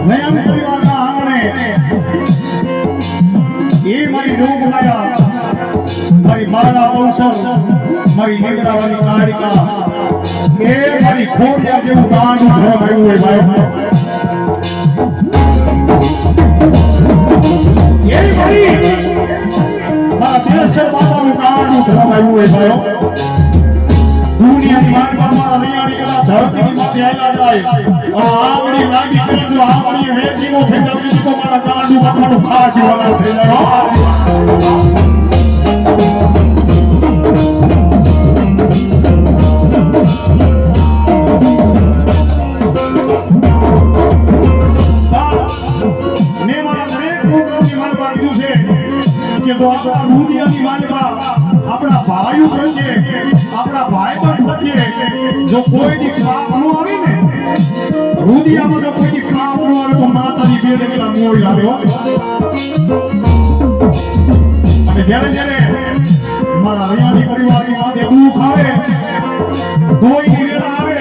નયન પરિવારના આંગણે એ મારી લોક માયા મારી બાળા કૌશલ મારી નીકળાવાની કાળિકા એ મારી ખોડિયા જેવું ગાંડું ઘર આવ્યું હોય ભાઈ એ મારી મારા દેશર બાબાનું ગાંડું ઘર આવ્યું હોય ભાઈ દુનિયાની માનવામાં હરિયાણી કલા ધરતીની માથે આયલા જાય આંગળી લાગી કરી જો આંગળી વેચીનો થઈ જાય તો મારા ગાંડું બાબાનું ખા જીવાના થઈ જાય આપણા ભાઈઓ પ્રત્યે આપણા ભાઈબંધ પ્રત્યે જો કોઈની ખરાબ ન આવી ને રુદિયામાં જો કોઈની ખરાબ ન આવે તો માતાજી બે ડગલા મોડી આવે અને જ્યારે જ્યારે મારા હરિયાણી પરિવારની માથે દુઃખ આવે કોઈની વેળા આવે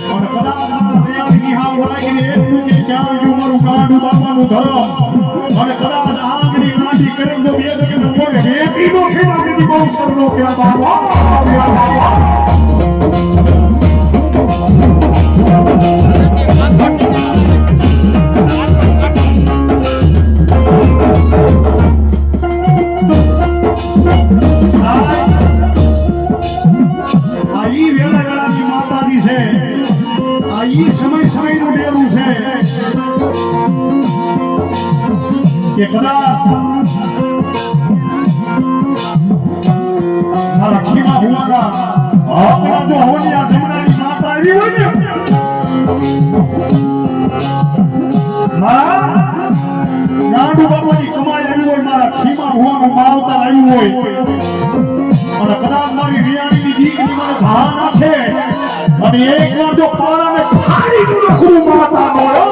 અને કદાચ મારા હરિયાણી નિહાળ વળાઈને એટલું કે ક્યાં ગયું મારું ગાંડું બાપાનું ધરમ અને કદાચ આંગળી લાગી કરીને બે ડગલા મોડે વેકીનો ખેવા દીધી બહુ સરનો કે બાબા કે કદાચ મારા ખીમા હુવાના આપણા જો હોલિયા જમનાની માતા આવી હોય ને મારા ગાંડુ બાબાની કમાઈ આવી હોય મારા ખીમા હુવાનું માવતર આવ્યું હોય અને કદાચ મારી રિયાણીની દીકરી મને ભા નાખે અને એકવાર જો પાણાને ફાડીનું નખરું માતા બોલો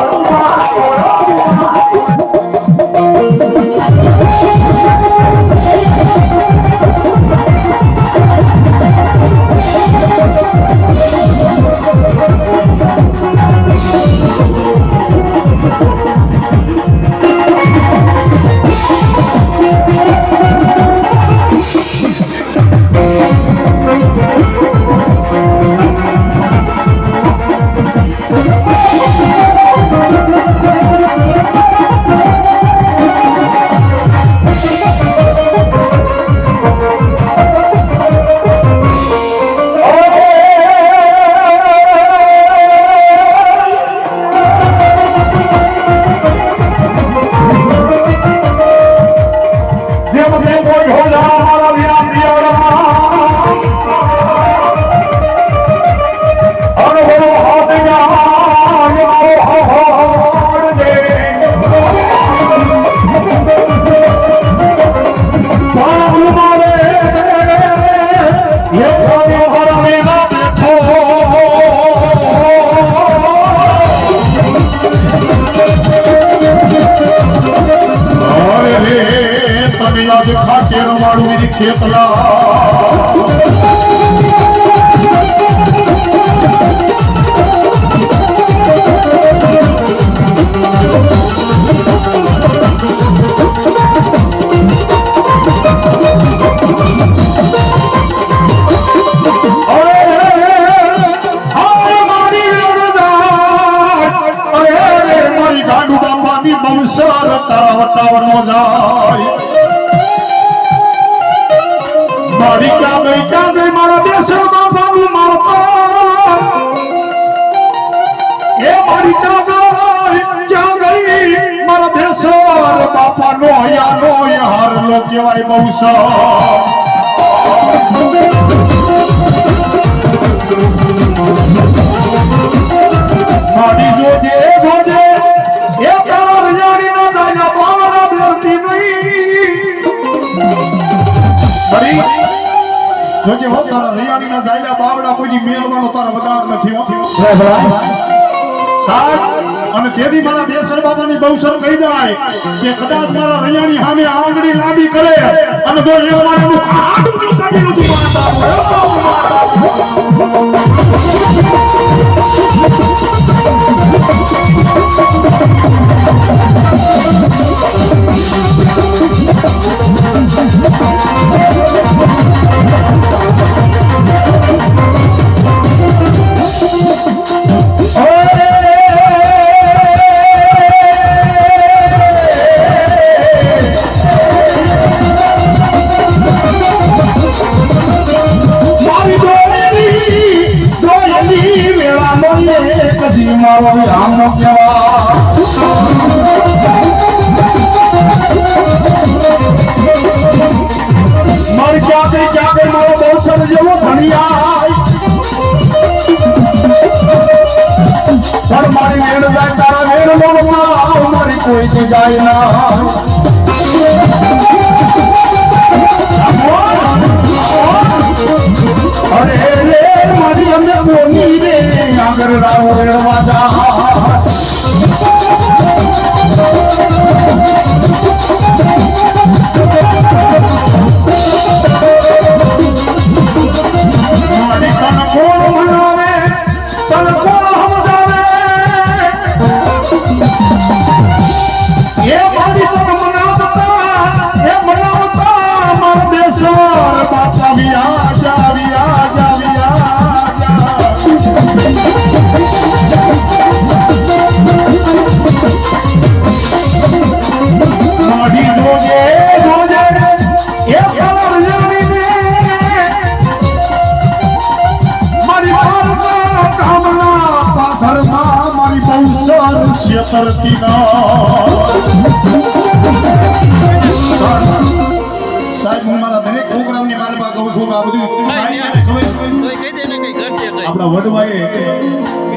ખેતલા ગાંડુ બાપાની બંસર તાવતાવનો જાય મારી ક્યાં ગઈ મારા દેશર બાબાનું માવતર એ મારી ક્યાં ગઈ મારા દેશર બાપાનો યાનો હારલો કહેવાય બંસર મારી જોજે જોજે એ તારા રિયાણી ના દાયા બાવડા બેરતી નહીં મારી જોજે હો તારા રિયાણી ના દાયા બાવડા કોઈ મેળવાનો તારા વગાર નથી સાહેબ અને તેથી મારા બેસર બાબાની બહુસર કહી દેવાય કે કદાચ મારા રિયાણી સામે આંગળી લાંબી કરે અને જો એ મારું ખાડું નસાવી નથી માતા મારો આમ કેવા મારી ક્યાં મારો બહુ સરસ જેવો ધણિયા પણ મારી વેણ જાય તારા વેણ મોમાં મારી કોઈથી જાય ના અરે રે મારી અમે બોલી રે આગળ રાવ રેડવા જા મારી તન કોણ મનાવે તન કોણ સમજાવે એ મારી તન મનાવતા મારા બેસર બાપા વિયા જા વિયા જા મારી જોજે જોજે એ મારી કામના પાથરમાં મારી બહુ સરસ કરતી સાહેબ હું મારા દરેક પ્રોગ્રામની માલમાં કહું છું કે આ બધું આપણા વડવાએ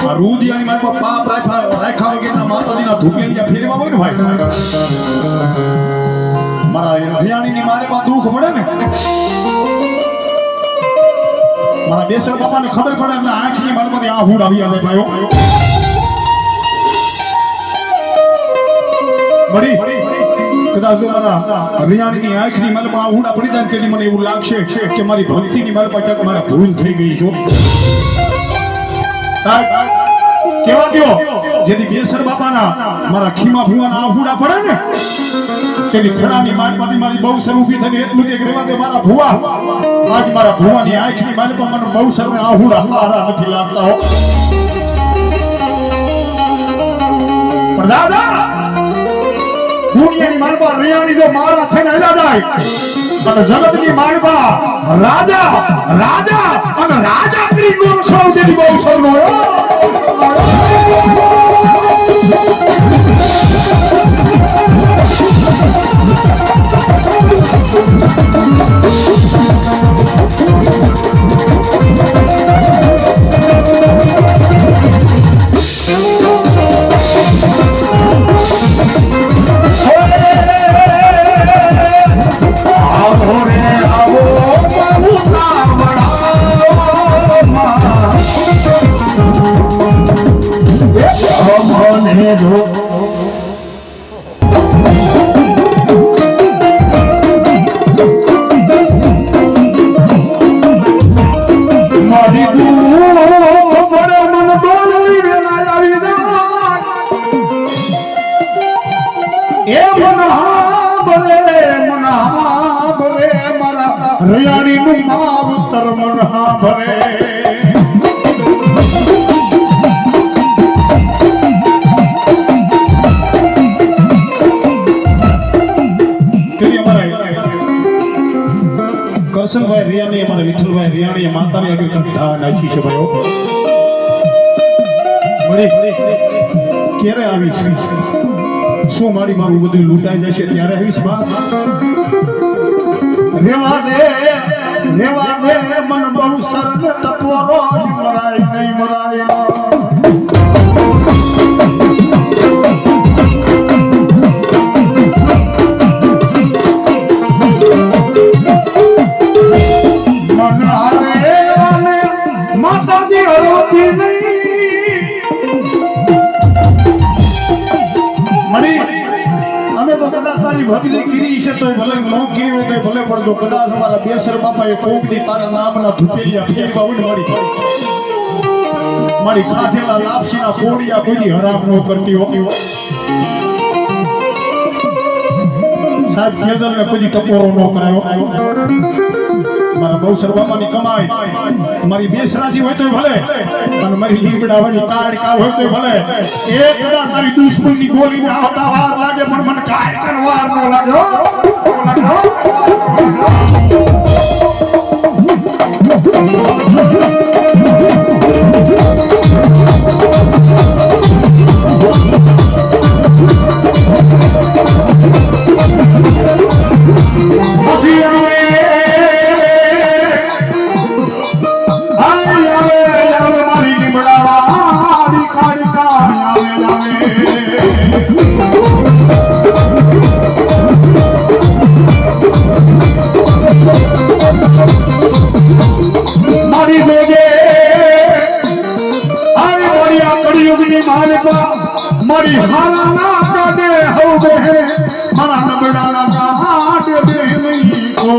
આ રૂદિયાની માલમાં પાપ રાખ્યા વગેરેના માતાજીના ધૂપેલિયા ફેરવા હોય ને ભાઈ મારા હરિયાણીની મારેમાં દુઃખ મળે ને મારા બેસર બાપાને ખબર પડે એમને આંખની માલમાંથી આ હુડ આવી આવે ભાઈઓ મળી કદાચ મારા હરિયાણીની આંખની માલમાં આ હુડા પડી જાય તેથી મને એવું લાગશે કે મારી ભક્તિની માલમાં ક્યાંક મારા ભૂલ થઈ ગઈ છે કેવા દો જેથી બેસર બાપાના મારા ખીમા ભુવાના આહુડા પડે ને તેની ખડાની માલમાંથી મારી બહુ સરૂફી થઈને એટલું એક રેવા દે મારા ભુવા આજ મારા ભુવાની આંખની માલમાં મને બહુ સરને આહુડા હારા નથી લાગતા હો પણ દાદા દુનિયાની માલમાં રિયાણી જો મારા થઈને હેલા જાય અને જગતની માલમાં રાજા રાજા અને રાજા શ્રી ગુરુ ખાવ તેની બહુ સરનો હરિયાણી નું માવતર મનહા ભરે કરશનભાઈ રિયાણી અમારા વિઠ્ઠલભાઈ રિયાણી માતાની આગળ કથા નાખી છે ભાઈઓ મળી ક્યારે આવીશ શું મારું બધું લૂંટાઈ જશે ત્યારે આવીશ બા રેવા દે મન બહુ સરસ તપવાનો મરાય નહીં મરાય મન હારે માતાજી હરોતી નહીં મળી અમે તો કદાચ તારી ભક્તિ કરી છે તો ભલે ન કરી હોય તો ભલે પણ જો કદાચ અમારા બેસર બાપાએ કોક દી તારા નામના ધૂપેલિયા ફેરવા ઉડ મારી કાઢેલા લાપસીના કોડિયા કોઈ હરામ ન કરતી હોય સાહેબ ફેજલને કોઈ ટપોરો ન કરાયો મારા બહુ સર્વમાની કમાઈ મારી બેસરાજી હોય તો ભલે અને મારી લીમડાવાની કાળકા હોય તો ભલે એક કદાચ મારી દુશ્મનની ગોલીને આવતા વાર લાગે પણ મને કાંઈ કરવા ન લાગ્યો મારી જોજે આવી મારી આ કળિયુગની માલિકા મારી હારાના કાઢે હવ બે મારા નબળાના કાઢે બે નહીં કો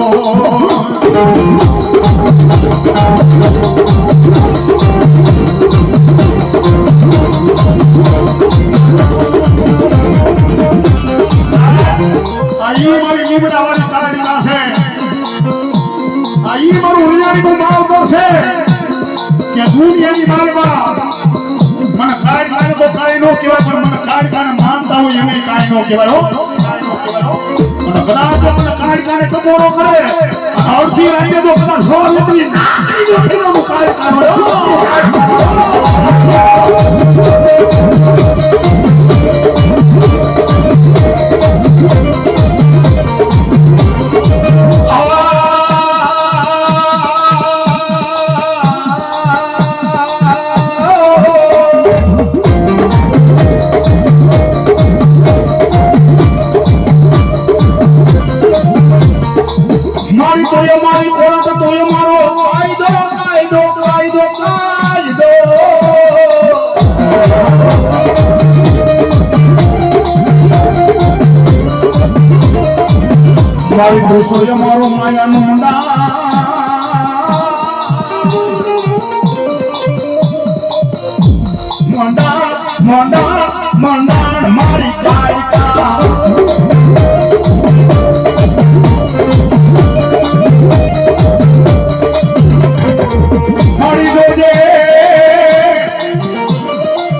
આઈ મારી લીમડાવાળી કાળી પાસે આઈ મારું ઉલિયાણીનું ભાવ કરશે કે દુનિયાની માલમાં મને કાળકાને તો કાંઈ નો કહેવાય પણ મને કાળકાને માનતા હોય એને કાંઈ નો કહેવાય હો મને કદાચ મને કાળકાને ટકોરો કરે અને અડધી રાતે તો કદાચ સો રૂપિયા નાખી દો કે કાળકાનો મારી કોરા તો તોય મારો કાયદો મારી દોસ્તો મારો માયાનો મંડાણ મારી કાયકા મારી જોજે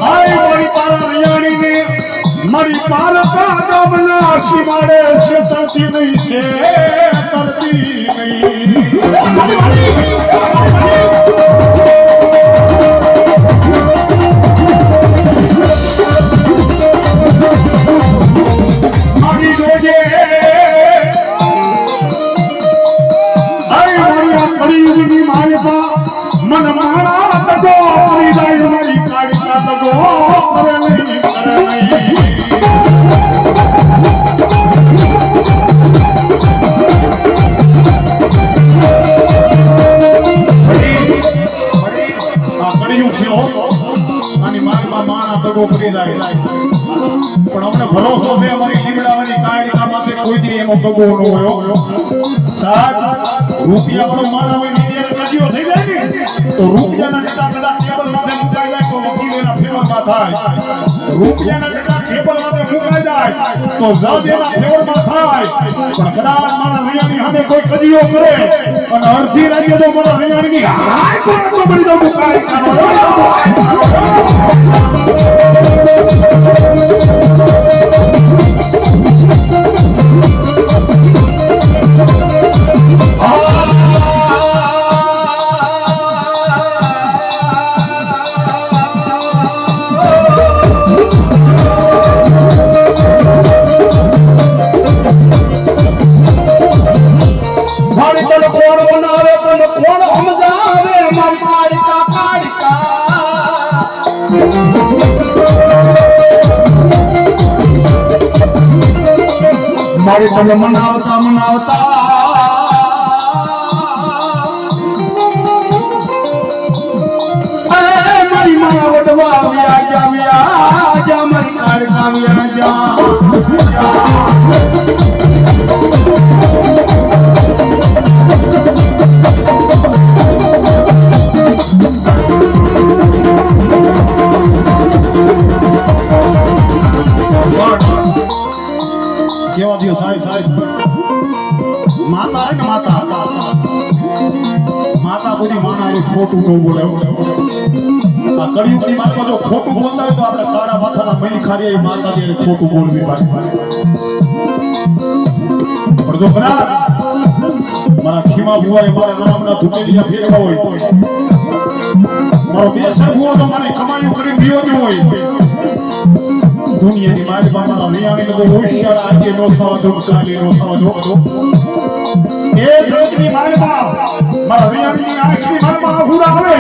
આય મારી પારા રિયાણીને મારી પાલકા ગામના સીમાડે છે સાચી નહીં છે કરતી નહીં મારી જોજે આય મારી આ કળિયુગની માલિકા મન મારા તગો કરી જાય મારી કાળકા તગો કરે નહીં પણ અમને ભરોસો છે અમારી લીમડાવાની કાળકા પાસે કોઈ દી એનો તગો ન હોય સાહેબ રૂપિયા વાળો માણસ હોય નીચે ગજીઓ થઈ જાય ને તો રૂપિયાના ડેટા કદાચ ટેબલ માથે મુકાઈ જાય તો વકીલ એના ફેવરમાં થાય રૂપિયાના ડેટા ટેબલ માથે મુકાઈ જાય તો જજ એના ફેવરમાં થાય પણ કદાચ મારા રૈયાની સામે કોઈ કજીઓ કરે અને અડધી રાતે તો મારા રૈયાની હાય કોણ તો બળી દઉં મુકાઈ મારી તમે મનાવતા મારી મારા વડવા આવ્યા મારી કાળકા આવ્યા કેવા દિયો સાહેબ માતા હે ને માતા બધી માનાનું ખોટું ન બોલે આ કળિયુગની માતા જો ખોટું બોલતા હોય તો આપણે કાળા માથાના મૈલી ખારી માતા દે ખોટું બોલવી પાછી પણ જો કદાચ મારા ખીમા બુવાએ મારા નામના ધૂટેલિયા ફેરવા હોય મારો બેસર બુવો તો મને કમાયું કરી દીયો જ હોય દુનિયાની મારી બાપાના નિયાણી તો હોશિયાર આજે નો થવા દો કાલે નો થવા દો એ રોજની મારી બાપ મારા નિયાણીની આંખની મારમાં આહુડા આવે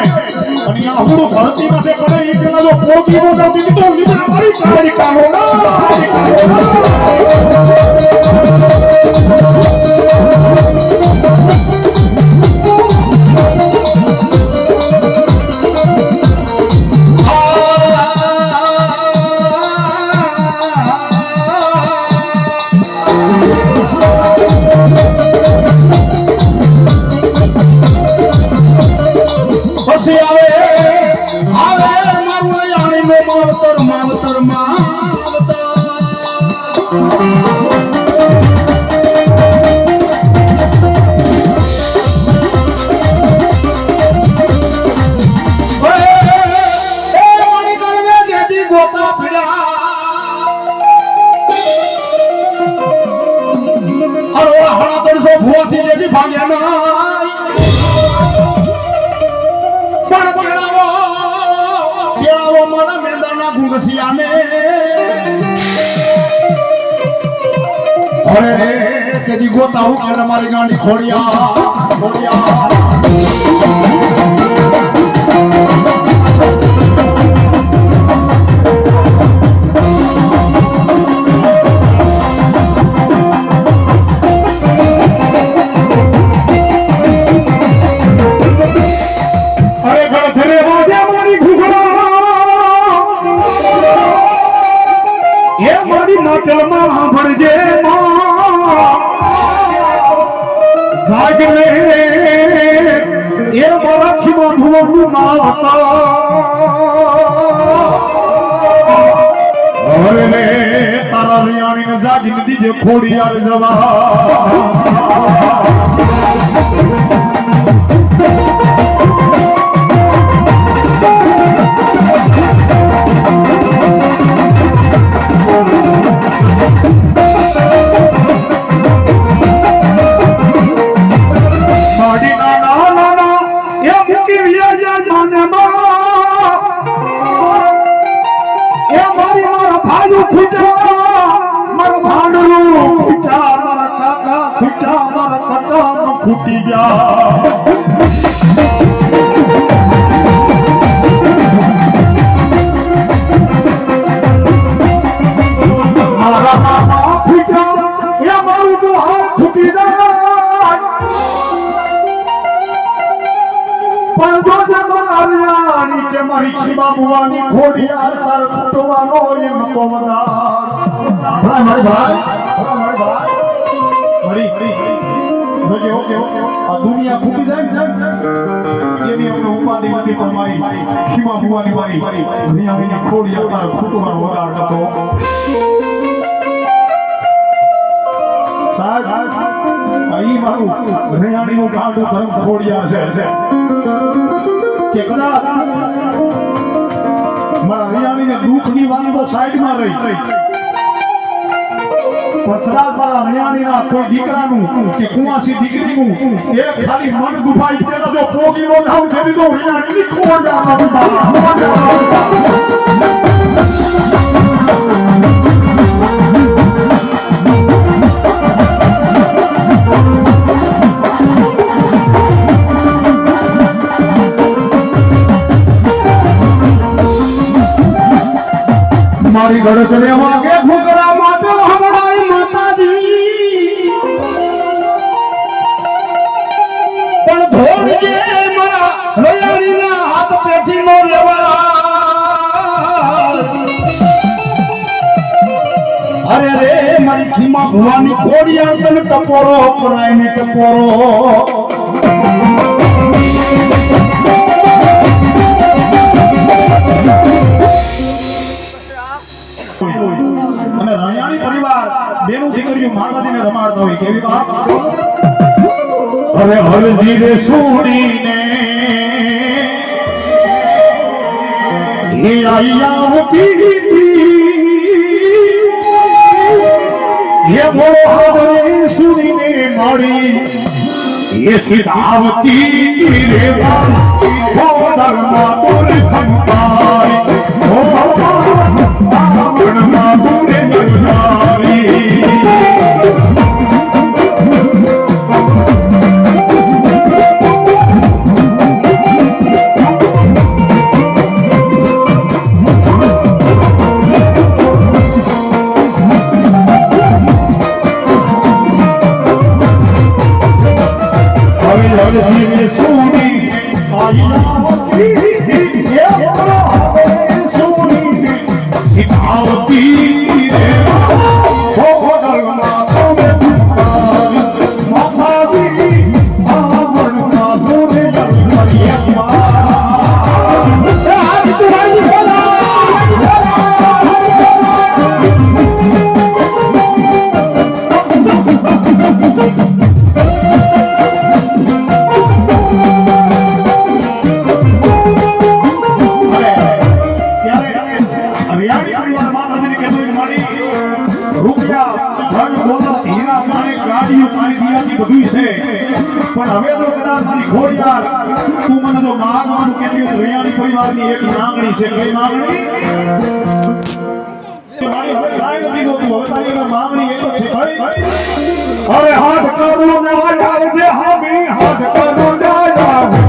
અને આહુડું ભરતી માથે પડે એ પેલા જો પોતી બોલાવતી તો લીમડા મારી કાળી કાળો અરે રે તેજી ગોતા હું કાળ મારી ગાંડી ખોડિયા તારા રિયાણી ને જાગી દીજે ખોડિયાર જવા ખૂટી ગયા મારા મામા ખૂટ્યા એ મારું દુહાર ખૂટી જાય પણ જો જમરાણી કે મારી ખીમા બુવાની ખોડિયાર તાર ખૂટવાનો એમ તો વધાર મારી ભાઈ ઓકે ઓકે આ દુનિયા ખૂટી જાય એની અમને ઉપાધિમાંથી પણ મારી ખીમા ભુવાની મારી દુનિયાની ખોડી અવતાર ખૂટવાનો વગાડ હતો સાહેબ અહીં મારું રેહાણીનું કાંડું ધર્મ ખોડિયા છે કે કદાચ મારા રેહાણીને દુઃખની વાત તો સાઈડમાં રહી પથરાજ વાળા હરિયાણીના કોઈ દીકરાનું કે કુંવાસી દીકરીનું એ ખાલી મન દુભાઈ પેલા જો પોગી નો જાવ છે તો હરિયાણીની ખોડ આવવાનું મારી ગળતરે વાગે ફુકરા માટે હમણાઈ માતાજી પણ ધોળજે મારા રયાણીના હાથ પેઠી નો લેવા અરે રે મારી ખીમા ભુવાની ખોડિયાર તને ટપોરો કરાય ને ટપોરો અને રયાણી પરિવાર બેનું દીકરીઓ માતાજીને રમાડતા હોય કેવી વાત અરે હળદી રે સુડીને એ આયા પીતી એ બોલો હળદી સુડીને મારી એ સીધાવતી રે બોદરમાં બોલ ખંપાઈ અરે સોની આયાવતી હે બોલા સોની સિતાવતી રે હો દલમાં તમે માતાજી આવડના સોને દલમરિયા આજ તુરાઈ બોલા પણ હવે તો કદાચ મારી ખોડિયાર તું મને તો માગવાનું કહેતી હોય રૈયાણી પરિવારની એક માંગણી છે કઈ માંગણી મારી હવે કાંઈ નથી હોતું હવે તારી આગળ માંગણી એક જ છે ભાઈ અરે હાથ કરું ના આવજે હામી હાથ કરું ના આવજે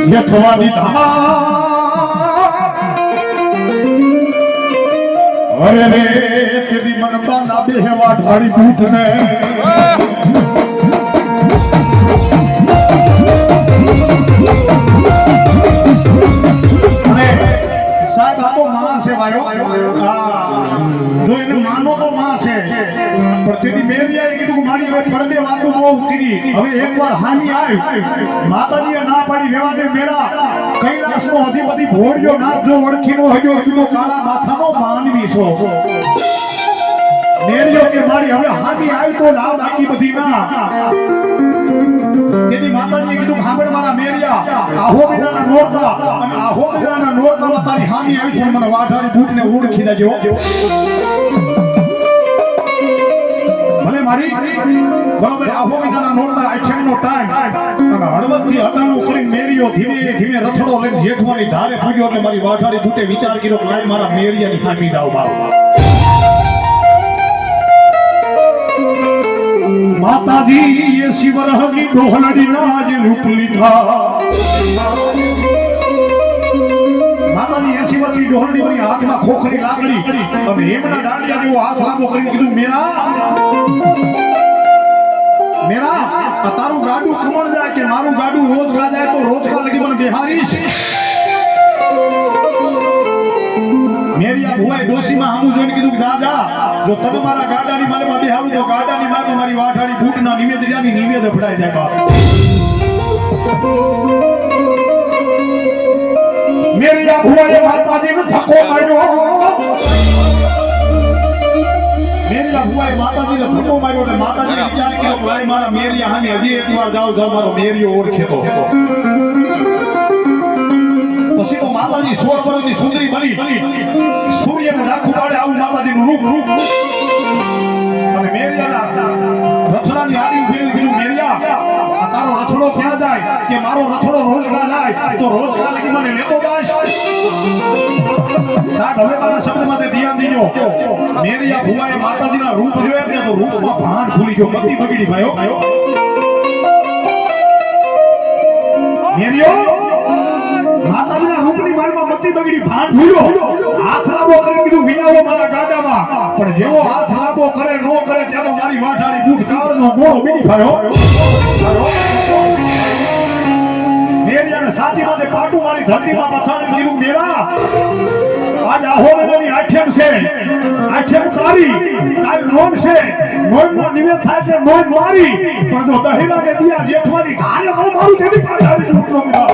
જેઠવાની અરે રે તેરી મનપા ના બેહવા ઢાળી ભૂત ને સાહેબ આ તો માં છે જો એને માનો તો માં છે પણ તેની મેરિયાએ કીધું મારી હવે પડદે વાતો બહુ કરી હવે એકવાર હાની આવી માતાજીએ ના પાડી વેવા દે મેરા કૈલાસનો અધિપતિ ભોળ્યો નાથ જો ઓળખીનો હજો તું તો કાળા માથાનો માનવી છો મેરિયો કે મારી હવે હાની આવી તો લાવ બાકી બધી ના તેની માતાજીએ કીધું સાંભળ મારા મેરિયા આહો મહિનાના નોરતા અને આહો મહિનાના નોરતામાં તારી હાની આવી છે મને વાઢાની બૂટને ઓળખી દેજો ભલે મારી બરોબર આહો મહિનાના નોરતા એક્શનનો ટાઈમ અને હળવદથી હટાણું કરીને કુવાની ધારે પૂગ્યો એટલે મારી વાઠાડી તૂટે વિચાર કર્યો કે લાઈ મારા મેરિયાની ખામી જાવ બાપ માતાજી એ શિવરહની ડોહલડી ના જે રૂપ લીધા માતાજી 80 વર્ષની ડોહલડી મારી હાથમાં ખોખરી લાગડી અને એમના દાંડિયા જેવો હાથ લાંબો કરીને કીધું મેરા આ તારું ગાડું કમણ જાય કે મારું ગાડું રોજ ખા જાય તો રોજ ખા લગી મને બેહારીશ મેરિયા ભુવાએ ડોસીમાં હામું જોઈને કીધું કે જા જો તમે મારા ગાડાની માલમાં બેહારું તો ગાડાની માલમાં મારી વાઠાડી ફૂટના નિવેદિયાની નિવેદ ફડાઈ જાય બાપ મેરિયા ભુવાએ માતાજીને ધક્કો માર્યો મેરિયા ભુવાએ માતાજીને ધક્કો માર્યો એટલે માતાજીએ વિચાર કર્યો કે ભાઈ મારા મેરિયા હામે હજી એકવાર જાવ મારો મેરિયો ઓળખે તો પછી તો માતાજી 16 વર્ષની સુંદરી બની સૂર્યને રાખું પાડે આવું માતાજીનું રૂપ અને મેરિયાના રથડાની આડી ઉભી કીધું મેરિયા આ તારો રથડો ક્યાં જાય કે મારો રથડો રોજ કા જાય તો રોજ કા લગી મને લેતો જાય સાહેબ હવે તારા શબ્દમાં તે ધ્યાન દીજો મેરિયા ભુવાએ માતાજીના રૂપ જોયા કે તો રૂપમાં ભાન ભૂલી ગયો મતી બગડી ભાઈઓ મેરિયો માતાજીના રૂપની માલમાં મતી બગડી ભાન ભૂલ્યો હાથ લાંબો કરી કીધું વિનાવો મારા ગાડામાં પણ જેવો હાથ લાંબો કરે નો કરે ત્યાંનો મારી વાઠાડી બૂટ કાળનો મોળો બીડી ફાડ્યો મેરિયાને સાચી માટે પાટું મારી ધરતીમાં પછાડી કીધું મેરા આજ આહોરની આઠેમ છે આઠેમ તારી કાલ નોમ છે નોમનો નિવેદ થાય છે નોમ મારી પણ જો દહીના કે દિયા જેઠવાની ઘારે નો મારું તેની પાસે આવી ઉતરો મેરા